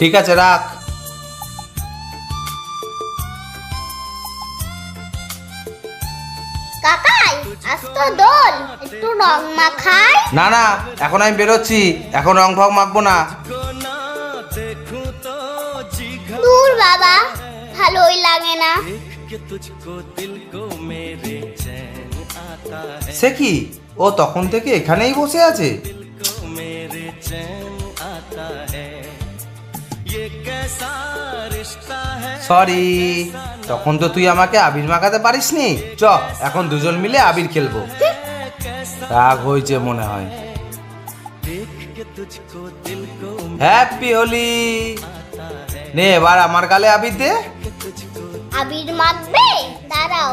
ঠিক আছে, রাখ। কাকাই, আজ তো দোল, একটু রং মাখাই। না না, এখন আমি বেরোচ্ছি, এখন রং ফং মাখবো না। দূর বাবা, ভালোই লাগে না। সে কি, ও তখন থেকে এখানেই বসে আছে? সরি, তখন তো তুই আমাকে আবির মাখাতে পারিসনি। চ, এখন দুজন মিলে আবির খেলবো। রাগ হয়েছে মনে হয়। হ্যাপি হোলি। নে এবার আমার গালে আবির দে। আবির মাখবে, দাঁড়াও।